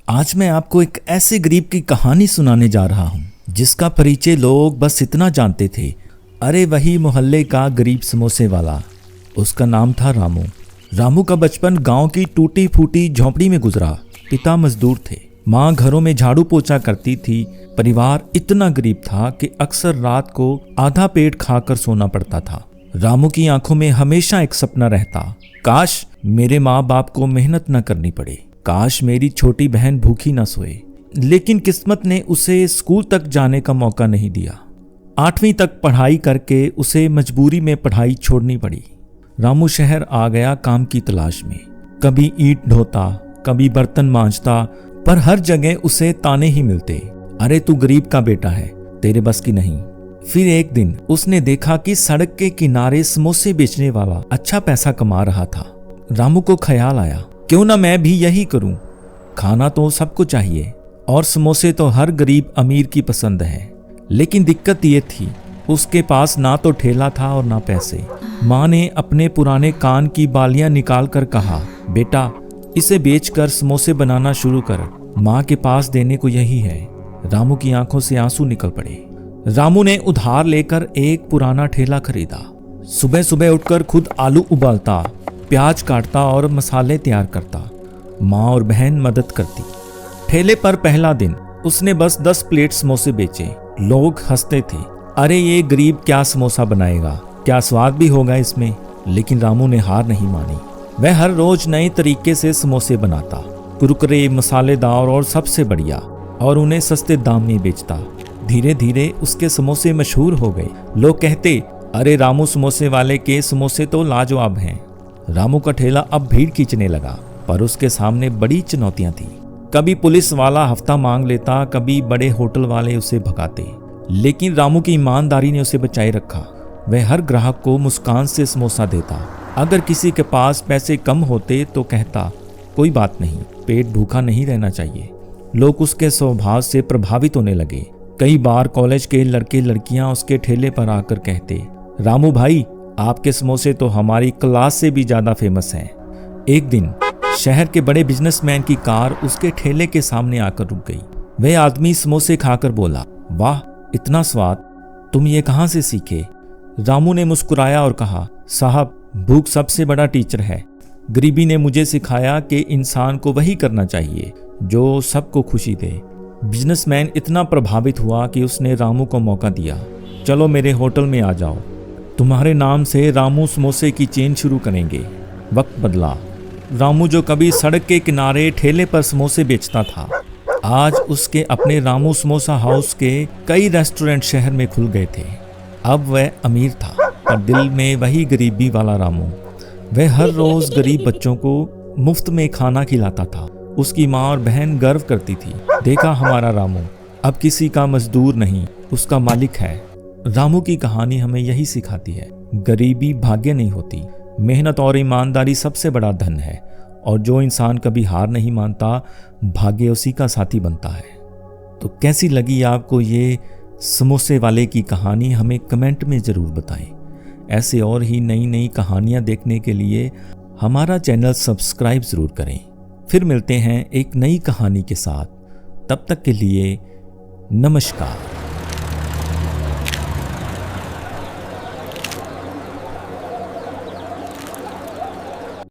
आज मैं आपको एक ऐसे गरीब की कहानी सुनाने जा रहा हूँ जिसका परिचय लोग बस इतना जानते थे, अरे वही मोहल्ले का गरीब समोसे वाला। उसका नाम था रामू। रामू का बचपन गांव की टूटी फूटी झोंपड़ी में गुजरा। पिता मजदूर थे, माँ घरों में झाड़ू पोछा करती थी। परिवार इतना गरीब था कि अक्सर रात को आधा पेट खाकर सोना पड़ता था। रामू की आंखों में हमेशा एक सपना रहता, काश मेरे माँ बाप को मेहनत न करनी पड़े, काश मेरी छोटी बहन भूखी न सोए। लेकिन किस्मत ने उसे स्कूल तक जाने का मौका नहीं दिया। 8वीं तक पढ़ाई करके उसे मजबूरी में पढ़ाई छोड़नी पड़ी। रामू शहर आ गया काम की तलाश में। कभी ईंट ढोता, कभी बर्तन मांजता, पर हर जगह उसे ताने ही मिलते, अरे तू गरीब का बेटा है, तेरे बस की नहीं। फिर एक दिन उसने देखा कि सड़क के किनारे समोसे बेचने वाला अच्छा पैसा कमा रहा था। रामू को ख्याल आया, क्यों ना मैं भी यही करूं। खाना तो सबको चाहिए और समोसे तो हर गरीब अमीर की पसंद है। लेकिन दिक्कत ये थी, उसके पास ना तो ठेला था और ना पैसे। माँ ने अपने पुराने कान की बालियां निकाल कर कहा, बेटा इसे बेचकर समोसे बनाना शुरू कर, माँ के पास देने को यही है। रामू की आंखों से आंसू निकल पड़े। रामू ने उधार लेकर एक पुराना ठेला खरीदा। सुबह सुबह उठकर खुद आलू उबालता, प्याज काटता और मसाले तैयार करता। माँ और बहन मदद करती। ठेले पर पहला दिन उसने बस 10 प्लेट समोसे बेचे। लोग हंसते थे, अरे ये गरीब क्या समोसा बनाएगा, क्या स्वाद भी होगा इसमें। लेकिन रामू ने हार नहीं मानी। वह हर रोज नए तरीके से समोसे बनाता, कुरकुरे, मसालेदार और सबसे बढ़िया, और उन्हें सस्ते दाम में बेचता। धीरे धीरे उसके समोसे मशहूर हो गए। लोग कहते, अरे रामू समोसे वाले के समोसे तो लाजवाब हैं। रामू का ठेला अब भीड़ खींचने लगा, पर उसके सामने बड़ी चुनौतियां थी। कभी पुलिस वाला हफ्ता मांग लेता, कभी बड़े होटल वाले उसे भगाते। लेकिन रामू की ईमानदारी ने उसे बचाए रखा। वह हर ग्राहक को मुस्कान से समोसा देता। अगर किसी के पास पैसे कम होते तो कहता, कोई बात नहीं, पेट भूखा नहीं रहना चाहिए। लोग उसके स्वभाव से प्रभावित होने लगे। कई बार कॉलेज के लड़के लड़कियां उसके ठेले पर आकर कहते, रामू भाई आपके समोसे तो हमारी क्लास से भी ज्यादा फेमस हैं। एक दिन शहर के बड़े बिजनेसमैन की कार उसके ठेले के सामने आकर रुक गई। वह आदमी समोसे खाकर बोला, वाह इतना स्वाद, तुम ये कहां से सीखे। रामू ने मुस्कुराया और कहा, साहब भूख सबसे बड़ा टीचर है। गरीबी ने मुझे सिखाया कि इंसान को वही करना चाहिए जो सबको खुशी दे। बिजनेसमैन इतना प्रभावित हुआ कि उसने रामू को मौका दिया, चलो मेरे होटल में आ जाओ, तुम्हारे नाम से रामू समोसे की चेन शुरू करेंगे। वक्त बदला। रामू जो कभी सड़क के किनारे ठेले पर समोसे बेचता था, आज उसके अपने रामू समोसा हाउस के कई रेस्टोरेंट शहर में खुल गए थे। अब वह अमीर था, पर दिल में वही गरीबी वाला रामू। वह हर रोज गरीब बच्चों को मुफ्त में खाना खिलाता था। उसकी माँ और बहन गर्व करती थी, देखा हमारा रामू अब किसी का मजदूर नहीं, उसका मालिक है। रामू की कहानी हमें यही सिखाती है, गरीबी भाग्य नहीं होती, मेहनत और ईमानदारी सबसे बड़ा धन है। और जो इंसान कभी हार नहीं मानता, भाग्य उसी का साथी बनता है। तो कैसी लगी आपको ये समोसे वाले की कहानी, हमें कमेंट में ज़रूर बताएं। ऐसे और ही नई नई कहानियाँ देखने के लिए हमारा चैनल सब्सक्राइब ज़रूर करें। फिर मिलते हैं एक नई कहानी के साथ। तब तक के लिए नमस्कार।